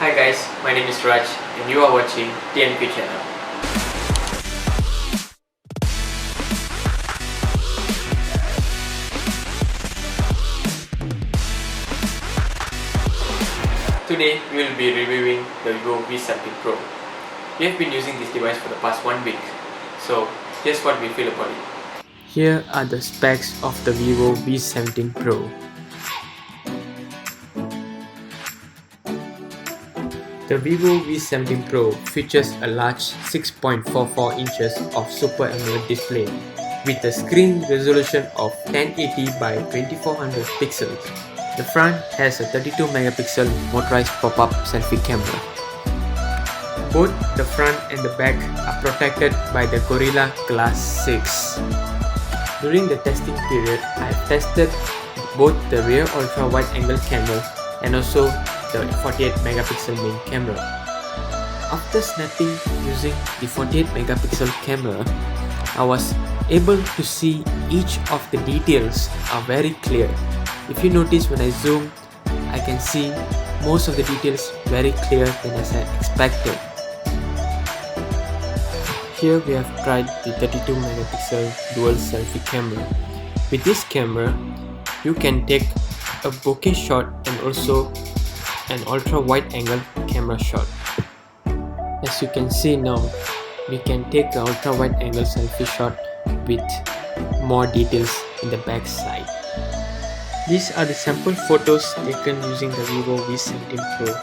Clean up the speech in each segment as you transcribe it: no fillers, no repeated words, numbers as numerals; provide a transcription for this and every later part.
Hi guys, my name is Raj and you are watching TNQ channel. Today we will be reviewing the Vivo V17 Pro. We have been using this device for the past 1 week, so here's what we feel about it. Here are the specs of the Vivo V17 Pro. The Vivo V17 Pro features a large 6.44 inches of Super AMOLED display with a screen resolution of 1080 by 2400 pixels. The front has a 32 megapixel motorized pop-up selfie camera. Both the front and the back are protected by the Gorilla Glass 6. During the testing period, I have tested both the rear ultra-wide angle camera and also the 48 megapixel main camera. After snapping using the 48 megapixel camera, I was able to see each of the details are very clear. If you notice, when I zoom, I can see most of the details very clear than as I expected. Here we have tried the 32 megapixel dual selfie camera. With this camera, you can take a bokeh shot and also an ultra wide angle camera shot. As you can see now, we can take the ultra wide angle selfie shot with more details in the back side. These are the sample photos taken using the Vivo V17 Pro.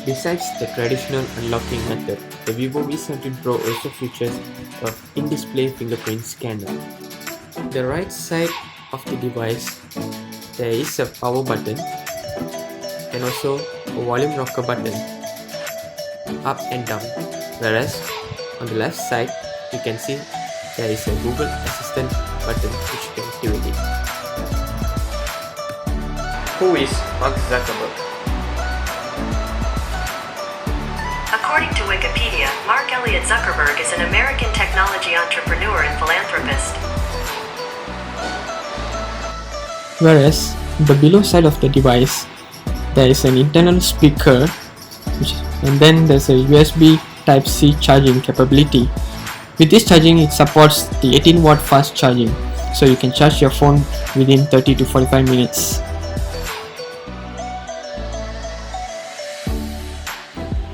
Besides the traditional unlocking method, the Vivo V17 Pro also features an in-display fingerprint scanner. The right side of the device, there is a power button and also a volume rocker button up and down, whereas on the left side you can see there is a Google Assistant button which you can activate it. Who is Mark Zuckerberg? According to Wikipedia, Mark Elliott Zuckerberg is an American technology entrepreneur and philanthropist. Whereas, the below side of the device, there is an internal speaker and then there's a USB Type-C charging capability. With this charging, it supports the 18-watt fast charging, so you can charge your phone within 30 to 45 minutes.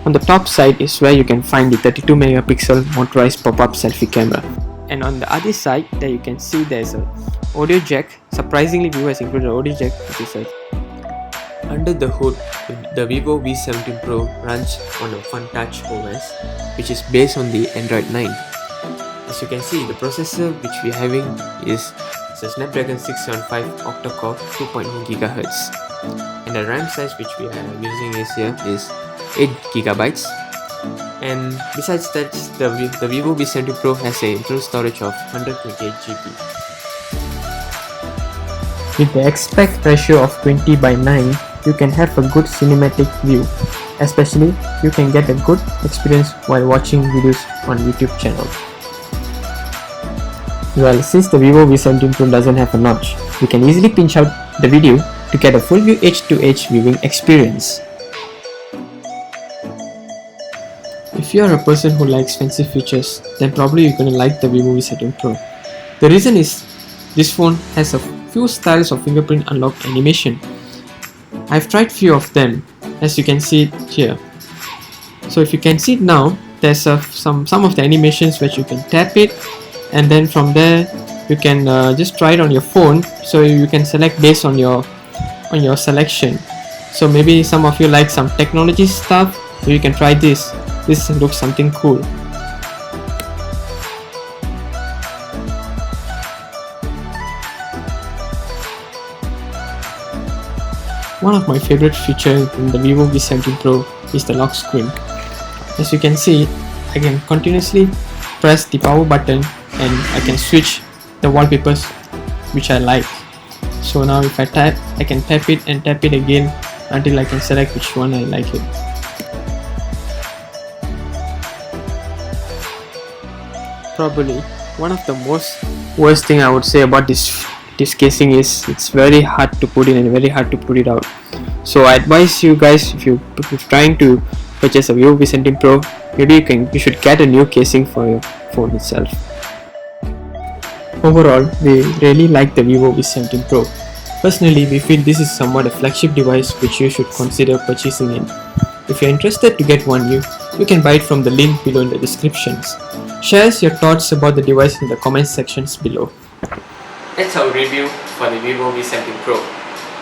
On the top side is where you can find the 32 megapixel motorized pop-up selfie camera. And on the other side, there you can see there's a audio jack. Surprisingly, Vivo has included an audio jack, which is under the hood. The Vivo V17 Pro runs on a FunTouch OS, which is based on the Android 9. As you can see, the processor which we are having is a Snapdragon 675 octa-core 2.1 GHz, and the RAM size which we are using is 8 gigabytes. And besides that, the Vivo V17 Pro has an internal storage of 128 GB. With the aspect ratio of 20:9, you can have a good cinematic view. Especially, you can get a good experience while watching videos on YouTube channel. Well, since the Vivo V17 Pro doesn't have a notch, you can easily pinch out the video to get a full view edge-to-edge viewing experience. If you are a person who likes fancy features, then probably you're gonna like the Vivo V17 Pro. The reason is, this phone has a few styles of fingerprint unlock animation. I've tried few of them, as you can see it here. So if you can see it now, there's some of the animations which you can tap it, and then from there you can just try it on your phone, so you can select based on your selection. So maybe some of you like some technology stuff, you can try this. this looks something cool. One of my favorite features in the Vivo V17 Pro is the lock screen. As you can see, I can continuously press the power button and I can switch the wallpapers which I like. So now if I tap, I can tap it and tap it again until I can select which one I like it. Probably one of the worst thing I would say about this casing is it's very hard to put in and very hard to put it out. So I advise you guys, if you're trying to purchase a Vivo V17 Pro, maybe you should get a new casing for your phone itself. Overall, we really like the Vivo V17 Pro. Personally, we feel this is somewhat a flagship device which you should consider purchasing in. If you're interested to get one new, you can buy it from the link below in the descriptions. Share your thoughts about the device in the comment sections below. That's our review for the Vivo V17 Pro.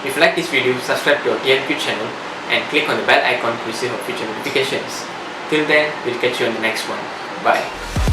If you like this video, subscribe to our TNQ channel and click on the bell icon to receive our future notifications. Till then, we'll catch you on the next one. Bye.